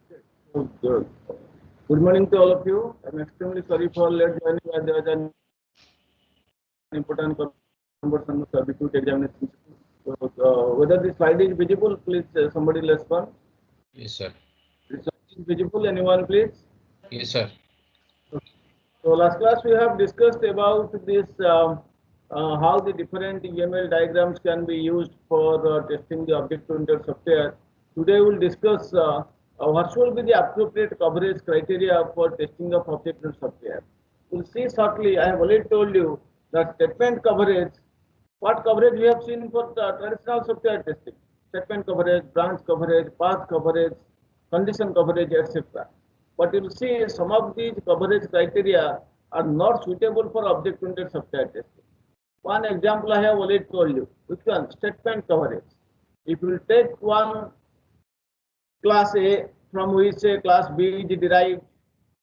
So, good morning to all of you. I'm extremely sorry for late joining as there was an important conversation of substitute examination. So, whether the slide is visible, please somebody respond. Yes, sir. The slide is visible. Anyone, please? Yes, sir. So last class we have discussed about this how the different UML diagrams can be used for testing the object-oriented software. Today we will discuss what should be the appropriate coverage criteria for testing of object-oriented software. We'll see shortly. I have already told you that statement coverage. What coverage we have seen for the traditional software testing? Statement coverage, branch coverage, path coverage, condition coverage, etc. But you will see some of these coverage criteria are not suitable for object-oriented software testing. One example I have already told you. Which one? Statement coverage. If you take one class A from which say class B is derived,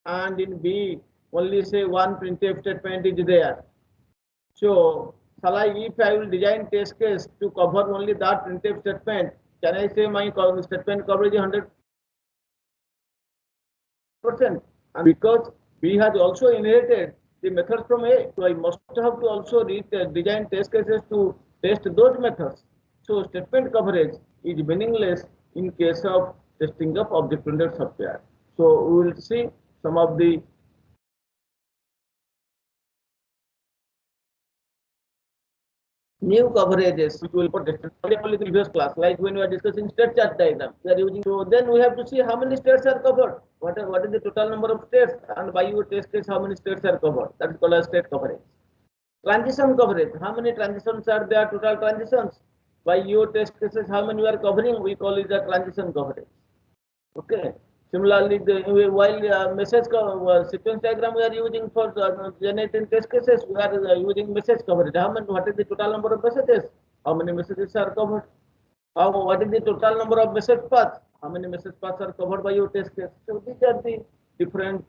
and in B only say one printf statement is there. So shall I, if I will design test case to cover only that printf statement, can I say my statement coverage is 100%? And because B has also inherited the methods from A, so I must have to also design test cases to test those methods. So statement coverage is meaningless in case of testing of object-oriented software. So we will see some of the new coverages which will put only the previous class, like when we are discussing state chart diagram, we are using. So then we have to see how many states are covered, what is the total number of states, and by your test case how many states are covered. That is called as state coverage. Transition coverage, how many transitions are there, total transitions. By your test cases how many we are covering, we call it the transition coverage. Okay. Similarly, while message sequence diagram we are using for generating test cases, we are using message coverage. How many? What is the total number of messages? How many messages are covered? What is the total number of message paths? How many message paths are covered by your test case? So these are the different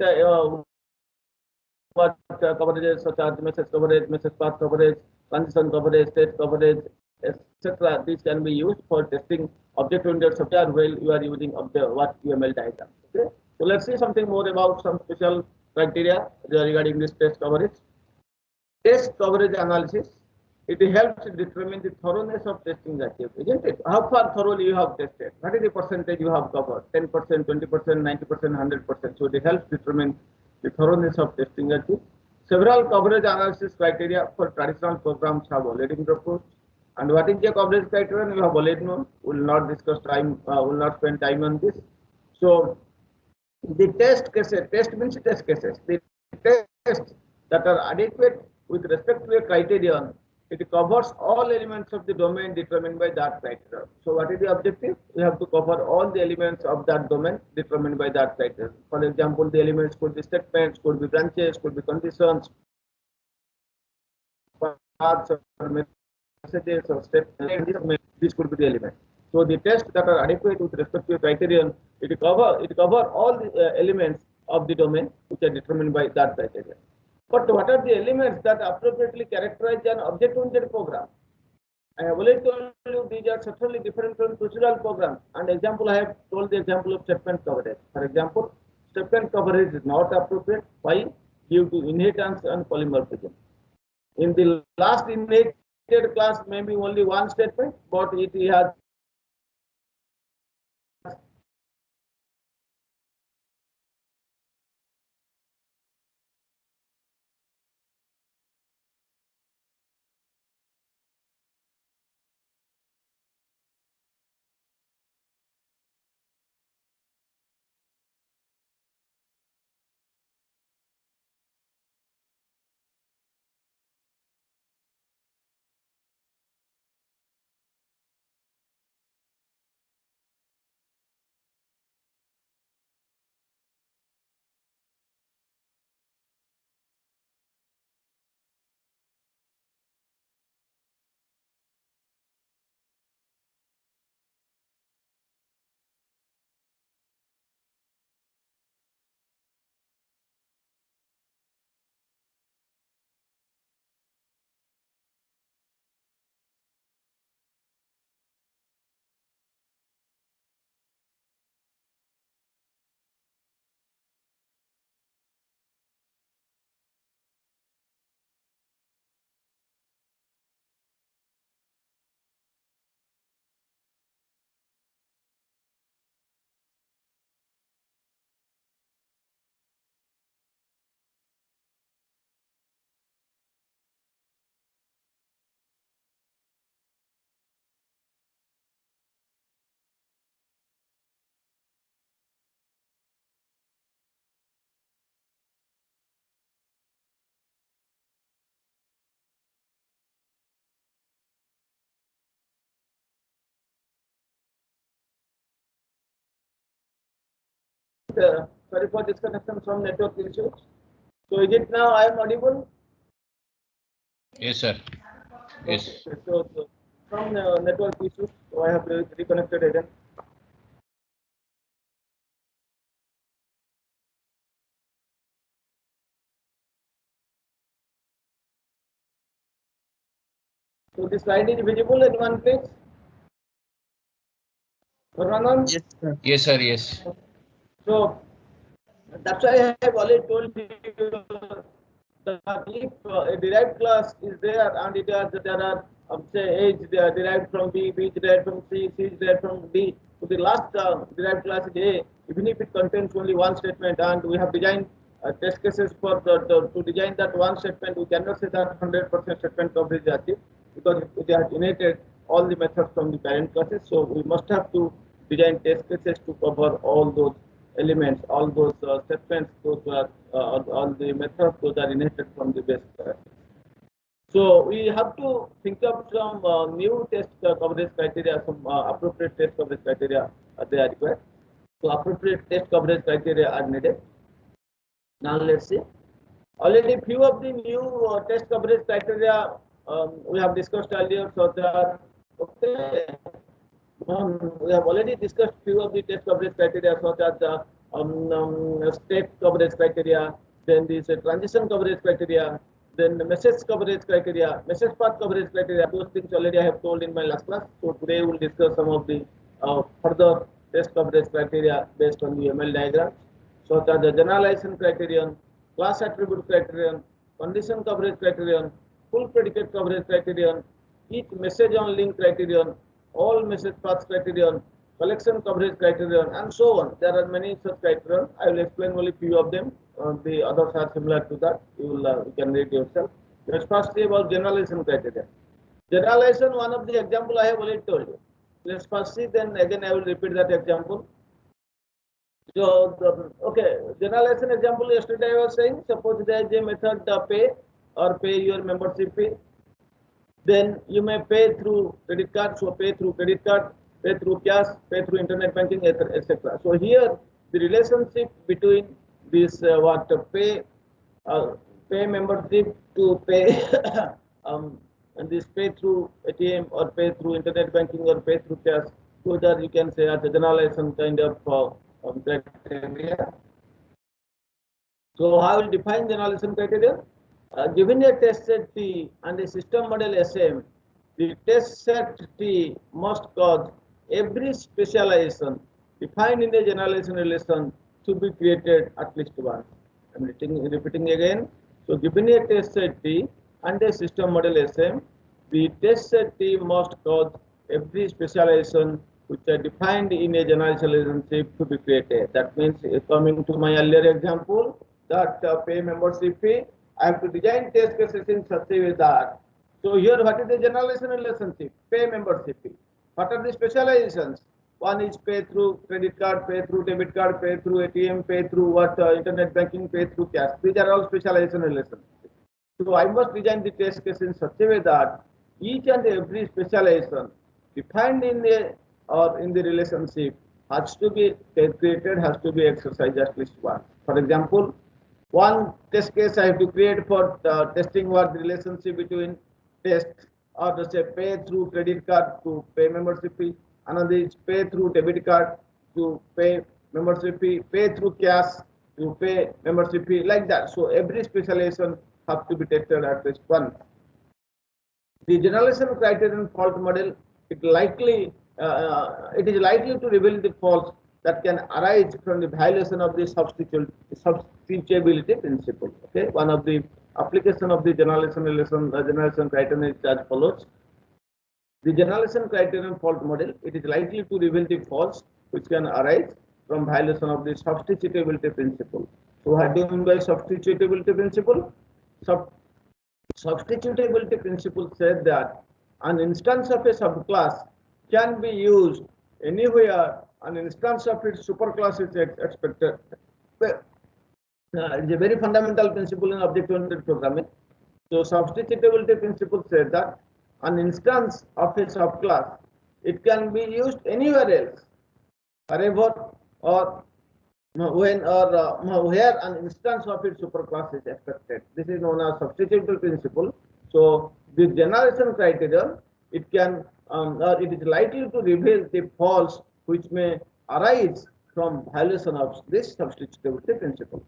what coverages such as message path coverage, transition coverage, state coverage, etc. These can be used for testing object-oriented software while you are using what UML diagram. Okay, so let's see something more about some special criteria regarding this test coverage. Test coverage analysis. It helps determine the thoroughness of testing achieved, isn't it? How far thoroughly you have tested? What is the percentage you have covered? 10%, 20%, 90%, 100%. So it helps determine the thoroughness of testing achieved. Several coverage analysis criteria for traditional programs have already been proposed. And what is the coverage criterion? You have already known. We will not discuss time. Will not spend time on this. So the test means test cases. The tests that are adequate with respect to a criterion, it covers all elements of the domain determined by that criterion. So what is the objective? We have to cover all the elements of that domain determined by that criterion. For example, the elements could be statements, could be branches, could be conditions, paths or messages or statements. This could be the element. So the tests that are adequate with respect to a criterion, it cover all the elements of the domain which are determined by that criterion. But what are the elements that appropriately characterize an object-oriented program? I have already told you these are certainly different from procedural programs. And example, I have told the example of statement coverage. For example, statement coverage is not appropriate. Why? Due to inheritance and polymorphism. In the last inherited class, maybe only one statement, but it has sorry for disconnection from network issues. So is it now I am audible? Yes, sir. Yes. Okay, so from network issues, so I have reconnected again. So this slide is visible at one place. Ranand? Yes, sir. Yes, sir. Yes. So that's why I have already told you that if a derived class is there and there are say age derived from B, B derived from C, C derived from D. So the last derived class is A, even if it contains only one statement, and we have designed test cases for to design that one statement, we cannot say that 100% statement coverage is achieved because it has inherited all the methods from the parent classes. So we must have to design test cases to cover all those elements, all those statements, those all the methods, those are inherited from the base class. So we have to think of some new test coverage criteria, some appropriate test coverage criteria they are required. So appropriate test coverage criteria are needed. Now let's see. Already few of the new test coverage criteria we have discussed earlier. So that okay, we have already discussed few of the test coverage criteria, such as the state coverage criteria, then this transition coverage criteria, then the message coverage criteria, message path coverage criteria. Those things already I have told in my last class. So today we will discuss some of the further test coverage criteria based on the ML diagrams. So that the generalization criterion, class attribute criterion, condition coverage criterion, full predicate coverage criterion, each message on link criterion, all message paths criterion, collection coverage criterion, and so on. There are many such criterion. I will explain only few of them. The others are similar to that. You can read yourself. Let's first see about generalization criteria. Generalization, one of the example I have already told you. Let's first see, then again I will repeat that example. So, okay, generalization example yesterday I was saying, suppose there is a method pay or pay your membership fee. Then you may pay through credit card, so pay through credit card, pay through cash, pay through internet banking, etc. So here the relationship between this pay membership to pay and this pay through ATM or pay through internet banking or pay through cash, so that you can say as a generalization kind of criteria. So how will define generalization criteria? Given a test set T and a system model SM, the test set T must cause every specialization defined in the generalization relation to be created at least once. I am repeating again. So given a test set T and a system model SM, the test set T must cause every specialization which are defined in a generalization relationship to be created. That means, coming to my earlier example, that pay membership fee, I have to design test cases in such a way that. So here, what is the generalization relationship? Pay membership fee. What are the specializations? One is pay through credit card, pay through debit card, pay through ATM, pay through internet banking, pay through cash. These are all specialization relationships. So I must design the test case in such a way that each and every specialization defined in the relationship has to be created, has to be exercised at least once. For example, one test case I have to create for testing what the relationship between test or let's say pay through credit card to pay membership fee. Another is pay through debit card to pay membership fee, pay through cash to pay membership fee, like that. So every specialization has to be tested at least once. The generalization criterion fault model, it is likely to reveal the faults that can arise from the violation of the substitutability principle. Okay, one of the application of the generalization criterion is as follows. The generalization criterion fault model, it is likely to reveal the faults which can arise from violation of the substitutability principle. So what do you mean by substitutability principle? Substitutability principle says that an instance of a subclass can be used anywhere an instance of its superclass is expected. It's a very fundamental principle in object-oriented programming. So substitutability principle says that an instance of a subclass, it can be used anywhere else, wherever or when or where an instance of its superclass is expected. This is known as substitutable principle. So this generalization criterion, it can or it is likely to reveal the faults which may arise from violation of this substitutability principle.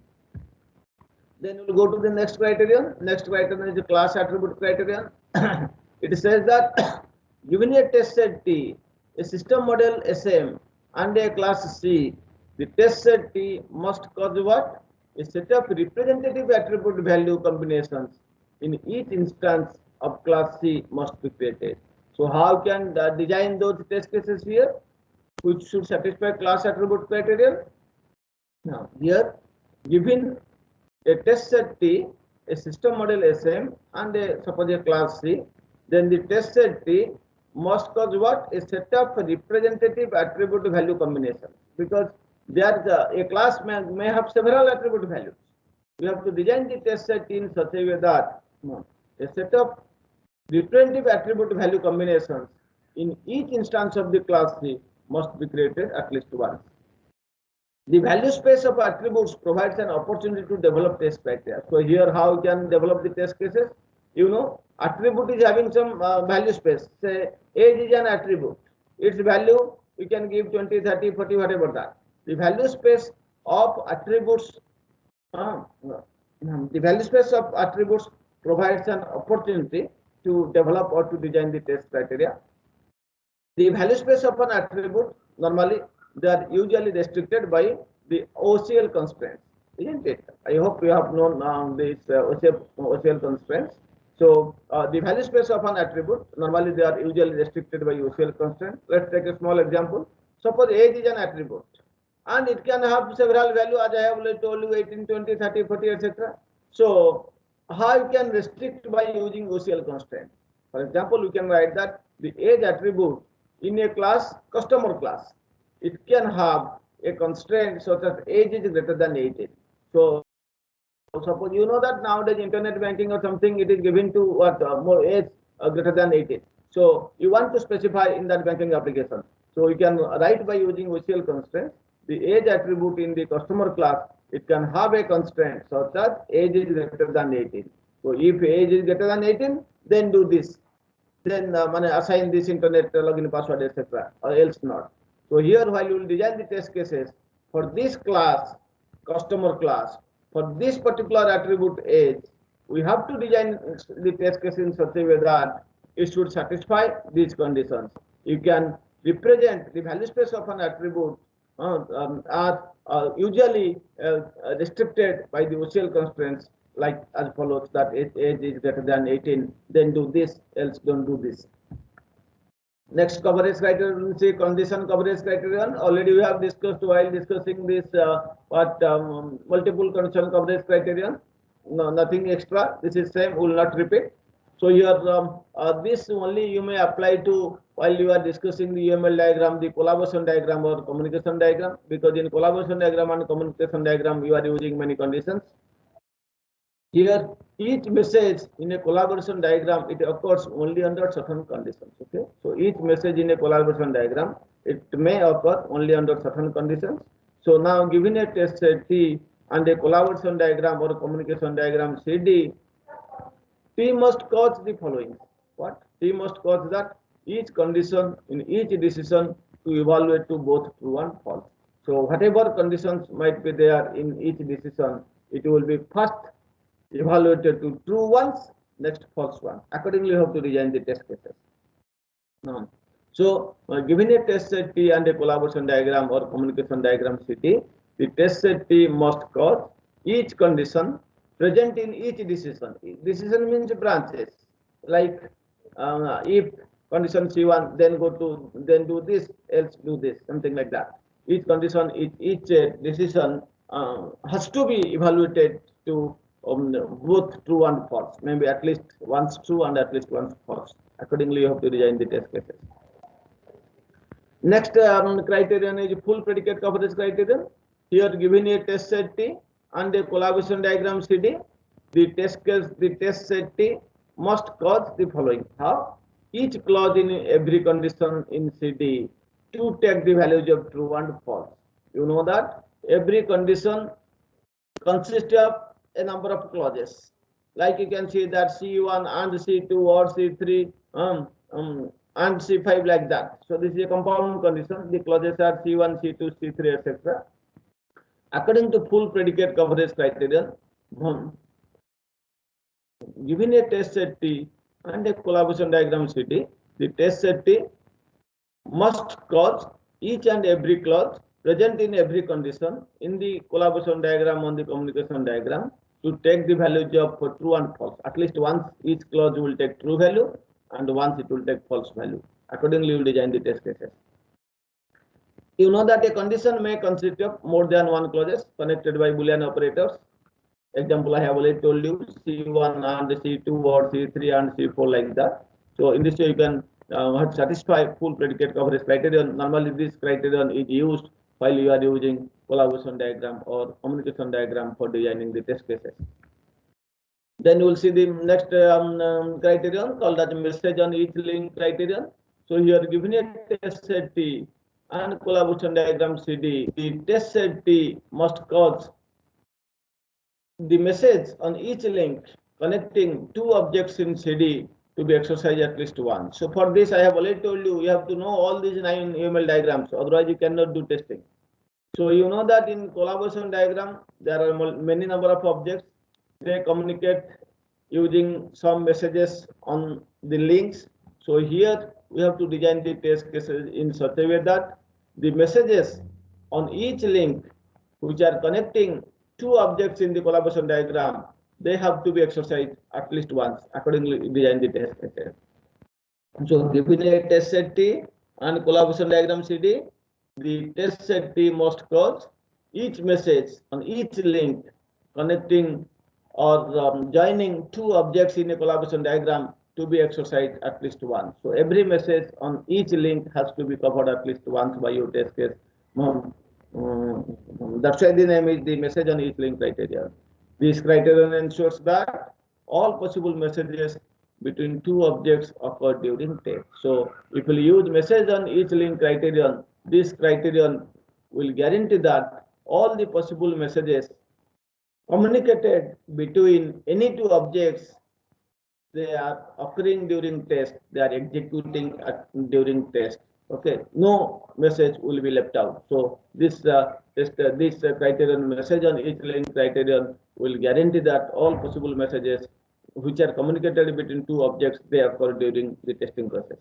Then we will go to the next criterion. Next criterion is the class attribute criterion. It says that given a test set T, a system model SM, and a class C, the test set T must cause what? A set of representative attribute value combinations in each instance of class C must be created. So how can design those test cases here, which should satisfy class attribute criterion? Now here, given a test set T, a system model SM, and suppose a class C, then the test set T must cause what? A set of representative attribute value combinations, because there a class may have several attribute values. We have to design the test set in such a way that a set of representative attribute value combinations in each instance of the class C must be created at least once. The value space of attributes provides an opportunity to develop test criteria. So here, how you can develop the test cases? You know, attribute is having some value space. Say age is an attribute. Its value you can give 20, 30, 40, whatever that. The value space of attributes, provides an opportunity to develop or to design the test criteria. The value space of an attribute, normally they are usually restricted by the OCL constraints, isn't it? I hope you have known these OCL constraints. So the value space of an attribute, normally they are usually restricted by OCL constraints. Let's take a small example. Suppose age is an attribute, and it can have several values, as I have told you, 18, 20, 30, 40, etc. So how you can restrict by using OCL constraint? For example, you can write that the age attribute in a class, customer class, it can have a constraint such as age is greater than 18. So suppose you know that nowadays internet banking or something, it is given to what more age greater than 18. So you want to specify in that banking application. So you can write by using OCL constraints. The age attribute in the customer class, it can have a constraint such as age is greater than 18. So if age is greater than 18, then do this. Then assign this internet login password, etc., or else not. So here, while you will design the test cases for this class, customer class, for this particular attribute age, we have to design the test case in such a way that it should satisfy these conditions. You can represent the value space of an attribute are usually restricted by the OCL constraints, like as follows: that age is greater than 18, then do this, else don't do this. Next coverage criterion, say condition coverage criterion. Already we have discussed while discussing this multiple condition coverage criterion. No, nothing extra. This is same. We will not repeat. So here this only you may apply to while you are discussing the UML diagram, the collaboration diagram or communication diagram, because in collaboration diagram and communication diagram you are using many conditions. Here, each message in a collaboration diagram, it occurs only under certain conditions. Okay, so each message in a collaboration diagram, it may occur only under certain conditions. So now, given a test set T and a collaboration diagram or a communication diagram CD, T must cause the following. What? T must cause that each condition in each decision to evaluate to both true and false. So whatever conditions might be there in each decision, it will be first evaluated to true ones, next false one. Accordingly, you have to design the test cases. So, given a test set T and a collaboration diagram or communication diagram CD, the test set T must cause each condition present in each decision. Decision means branches. Like if condition C1, then do this, else do this, something like that. Each condition, each decision has to be evaluated to both true and false, maybe at least once true and at least once false. Accordingly, you have to design the test cases. Next criterion is full predicate coverage criterion. Here, given a test set T and a collaboration diagram CD, the test set T must cause the following. How? Each clause in every condition in CD to take the values of true and false. You know that every condition consists of a number of clauses. Like you can see that C1 and C2 or C3 and C5 like that. So this is a compound condition. The clauses are C1, C2, C3, etc. According to full predicate coverage criterion, given a test set T and a collaboration diagram CD, the test set T must cause each and every clause present in every condition in the collaboration diagram on the communication diagram to take the values of true and false. At least once each clause will take true value and once it will take false value. Accordingly, you will design the test cases. You know that a condition may consist of more than one clauses connected by Boolean operators. Example, I have already told you C1 and C2 or C3 and C4 like that. So in this way, you can satisfy full predicate coverage criterion. Normally, this criterion is used while you are using collaboration diagram or communication diagram for designing the test cases. Then you will see the next criterion called as message on each link criterion. So here given a test set T and collaboration diagram CD, the test set T must cause the message on each link connecting two objects in CD to be exercised at least once. So for this, I have already told you, you have to know all these 9 UML diagrams, otherwise you cannot do testing. So you know that in collaboration diagram, there are many number of objects. They communicate using some messages on the links. So here we have to design the test cases in such a way that the messages on each link which are connecting two objects in the collaboration diagram, they have to be exercised at least once. Accordingly, design the test cases. So given a test set T and collaboration diagram CD, the test set T must cause each message on each link connecting or joining two objects in a collaboration diagram to be exercised at least once. So every message on each link has to be covered at least once by your test case. That's why the name is the message on each link criterion. This criterion ensures that all possible messages between two objects occur during test. So if you use message on each link criterion, this criterion will guarantee that all the possible messages communicated between any two objects, they are occurring during test, they are executing during test. Okay, no message will be left out. So this criterion, message on each link criterion, will guarantee that all possible messages which are communicated between two objects, they occur during the testing process.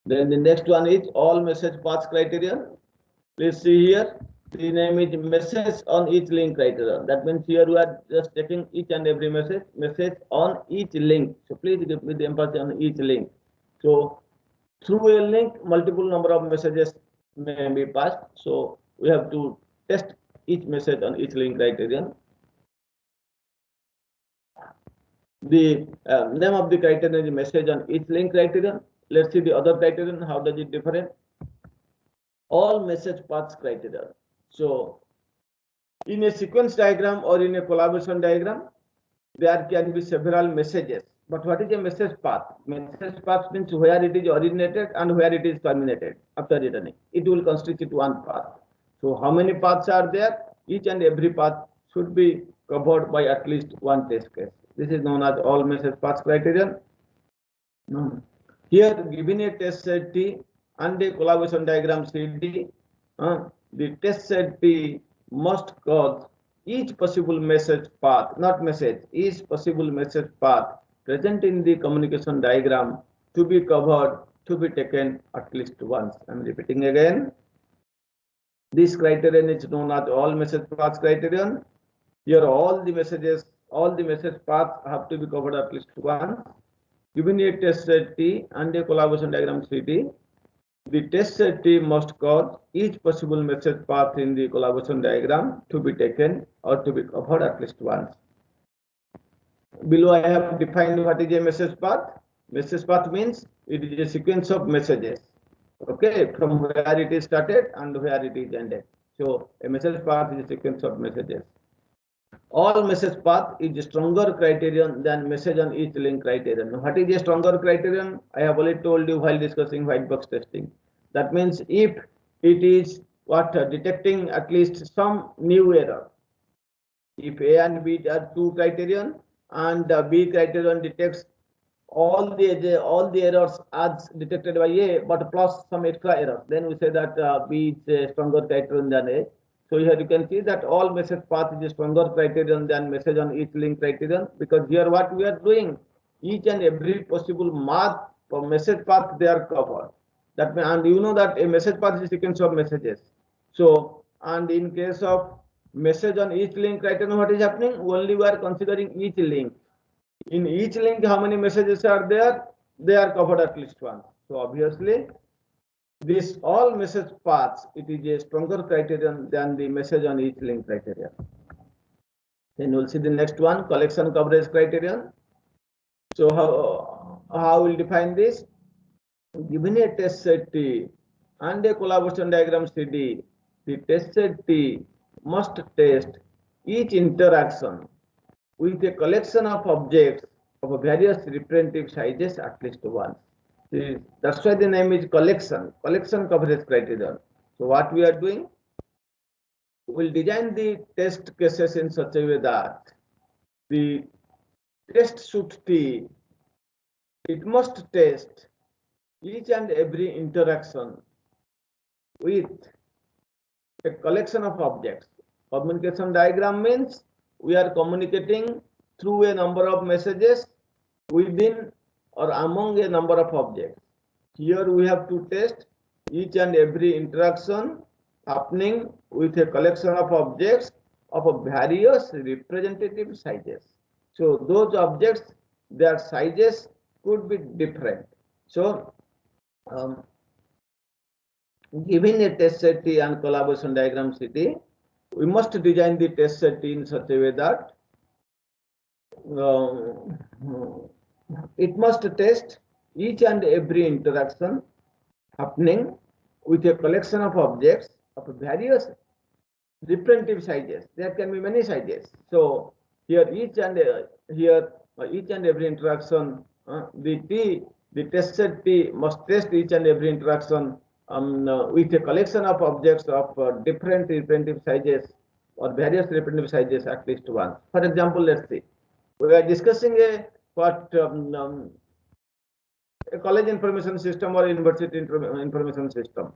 Then the next one is all message paths criterion. Please see here, the name is message on each link criterion. That means here we are just taking each and every message on each link. So please give me the emphasis on each link. So through a link, multiple number of messages may be passed. So we have to test each message on each link criterion. The name of the criterion is message on each link criterion. Let's see the other criterion. How does it differ? All message paths criterion. So in a sequence diagram or in a collaboration diagram, there can be several messages. But what is a message path? Message path means where it is originated and where it is terminated after returning. It will constitute one path. So how many paths are there? Each and every path should be covered by at least one test case. This is known as all message paths criterion. Here, given a test set T and a collaboration diagram CD, the test set T must cause each possible message path, not message, each possible message path present in the communication diagram to be covered, to be taken at least once. I am repeating again. This criterion is known as all message paths criterion. Here all the message paths have to be covered at least once. Given a test set T and a collaboration diagram CD, the test set T must cause each possible message path in the collaboration diagram to be taken or to be covered at least once. Below I have defined what is a message path. Message path means it is a sequence of messages. Okay, from where it is started and where it is ended. So a message path is a sequence of messages. All message path is a stronger criterion than message on each link criterion. What is a stronger criterion? I have already told you while discussing white box testing. That means if it is detecting at least some new error. If A and B are two criterion and B criterion detects all the errors as detected by A, but plus some extra errors, then we say that B is a stronger criterion than A. So here you can see that all message path is a stronger criterion than message on each link criterion, because here what we are doing, each and every possible math or message path they are covered. That and you know that a message path is a sequence of messages. So and in case of message on each link criterion, what is happening? Only we are considering each link. In each link, how many messages are there? They are covered at least once. So obviously, this all message paths, it is a stronger criterion than the message on each link criterion. Then we'll see the next one, collection coverage criterion. So how we'll define this? Given a test set T and a collaboration diagram CD, the test set T must test each interaction with a collection of objects of various representative sizes at least once. That's why the name is collection coverage criterion. So what we are doing, we'll design the test cases in such a way that the test suite T, it must test each and every interaction with a collection of objects. Communication diagram means we are communicating through a number of messages within or among a number of objects. Here we have to test each and every interaction happening with a collection of objects of various representative sizes. So those objects, their sizes could be different. So given a test set T and collaboration diagram CD, we must design the test set T in such a way that it must test each and every interaction happening with a collection of objects of various representative sizes. There can be many sizes. So here each and every interaction, the test set T must test each and every interaction with a collection of objects of different representative sizes or various representative sizes at least once. For example, let's see, we are discussing a college information system or university information system.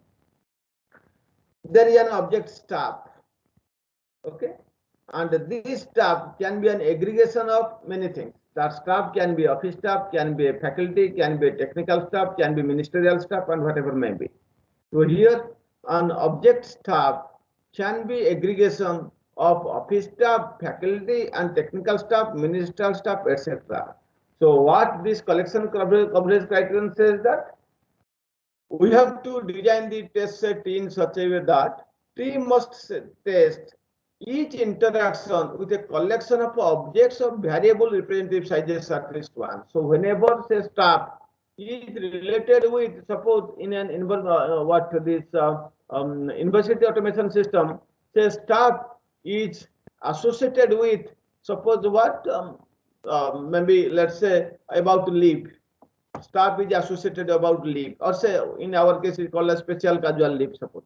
There is an object staff, okay, and this staff can be an aggregation of many things. That staff can be office staff, can be a faculty, can be a technical staff, can be ministerial staff, and whatever may be. So here an object staff can be aggregation of office staff, faculty, and technical staff, ministerial staff, etc. So what this collection coverage criterion says that we have to design the test set in such a way that T must test each interaction with a collection of objects of variable representative sizes at least one. So whenever say staff is related with, suppose in an university automation system, say staff is associated with, suppose what maybe let's say about leave. Staff is associated about leave, or say in our case it's called a special casual leave, suppose.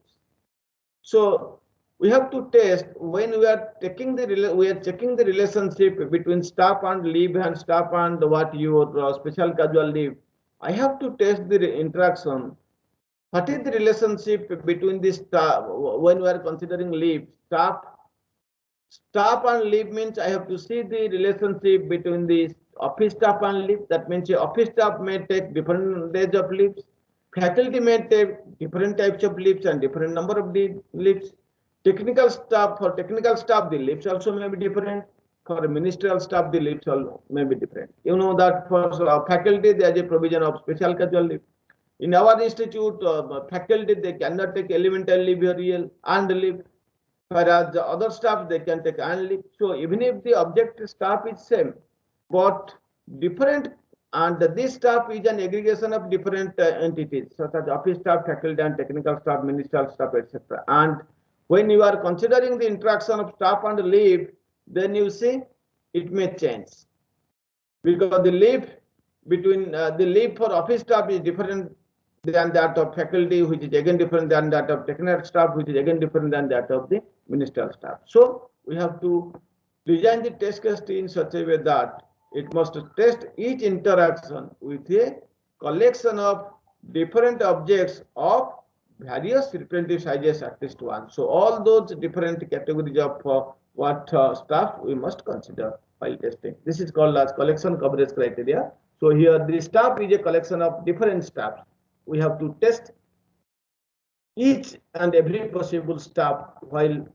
So we have to test when we are checking the relationship between staff and leave and staff and what your special casual leave. I have to test the interaction. What is the relationship between the staff when we are considering leave? Staff and leave means I have to see the relationship between the office staff and leave. That means office staff may take different days of leaves. Faculty may take different types of leaves and different number of leaves. Technical staff, for technical staff, the leaves also may be different. For ministerial staff, the leaves also may be different. You know that for faculty, there is a provision of special casual leave. In our institute, faculty, they cannot take elemental leave or and leave. Whereas the other staff, they can take and leave. So even if the object staff is same, but different, and this staff is an aggregation of different entities, such as office staff, faculty, and technical staff, ministerial staff, etc. And when you are considering the interaction of staff and leave, then you see it may change, because the leave between the leave for office staff is different than that of faculty, which is again different than that of technical staff, which is again different than that of the ministerial staff. So we have to design the test case in such a way that it must test each interaction with a collection of different objects of various representative sizes at least one. So all those different categories of staff we must consider while testing. This is called as collection coverage criteria. So here the staff is a collection of different staffs. We have to test each and every possible staff while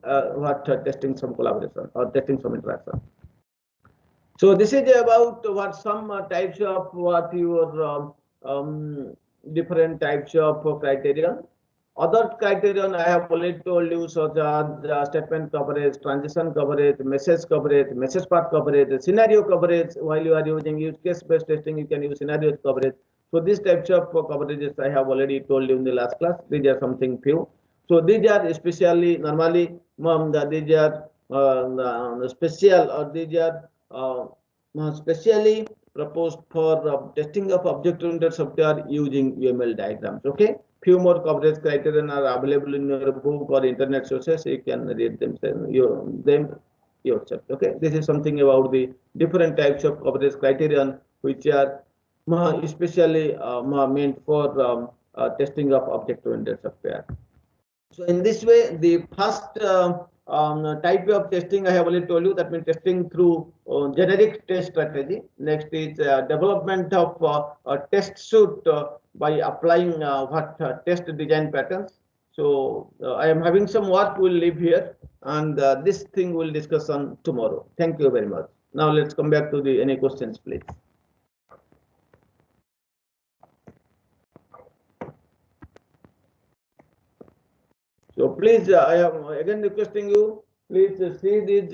testing some collaboration or testing some interaction. So this is about what some types of your different types of criteria. Other criterion I have already told you, such as statement coverage, transition coverage, message path coverage, scenario coverage. While you are using use case based testing, you can use scenario coverage. So these types of coverages I have already told you in the last class. These are something few. So these are especially normally these are special, or these are specially proposed for testing of object-oriented software using UML diagrams. Okay. Few more coverage criteria are available in your book or internet sources. You can read them yourself. Okay, this is something about the different types of coverage criterion which are especially meant for testing of object-oriented software. So in this way, the first type of testing I have already told you, that means testing through generic test strategy. Next is development of a test suite by applying test design patterns. So I am having some work. We'll leave here, and this thing we'll discuss on tomorrow. Thank you very much. Now let's come back to the any questions, please. So please, I am again requesting you, please see these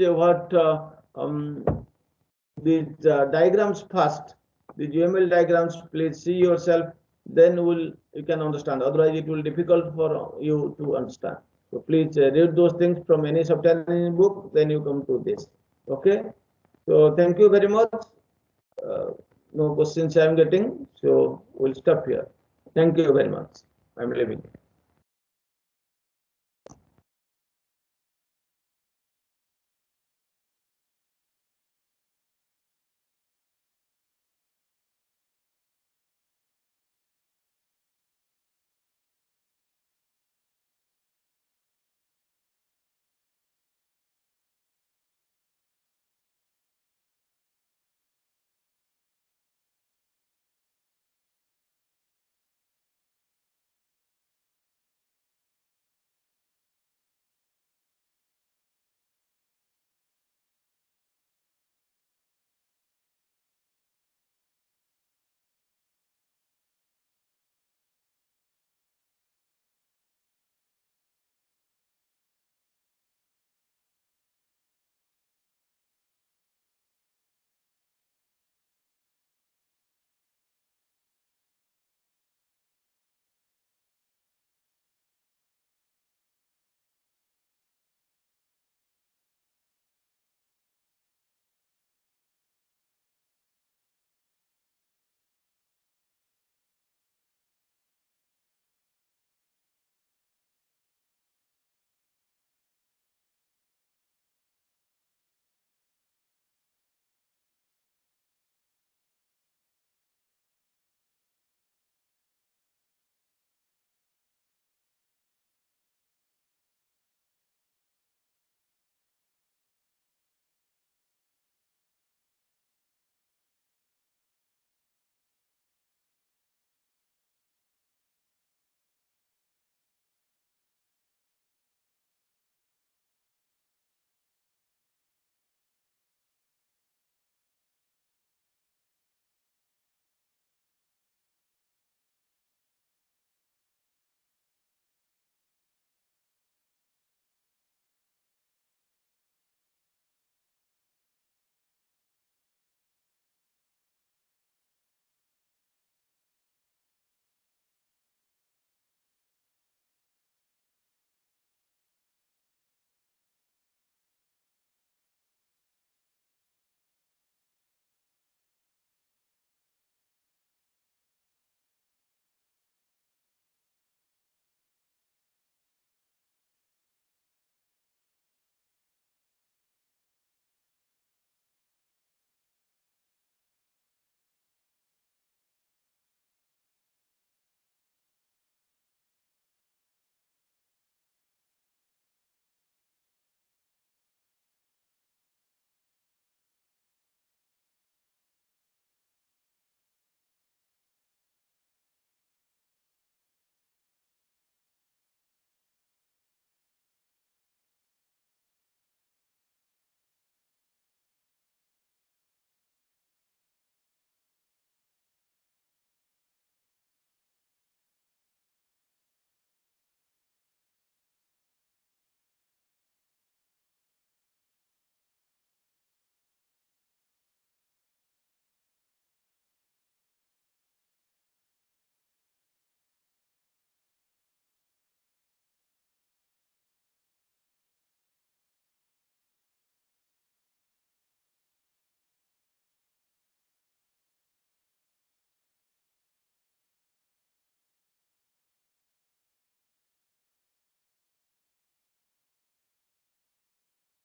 these diagrams first, the UML diagrams. Please see yourself, then you can understand. Otherwise, it will be difficult for you to understand. So please read those things from any software engineering book. Then you come to this. Okay. So thank you very much. No questions I am getting. So we'll stop here. Thank you very much. I'm leaving.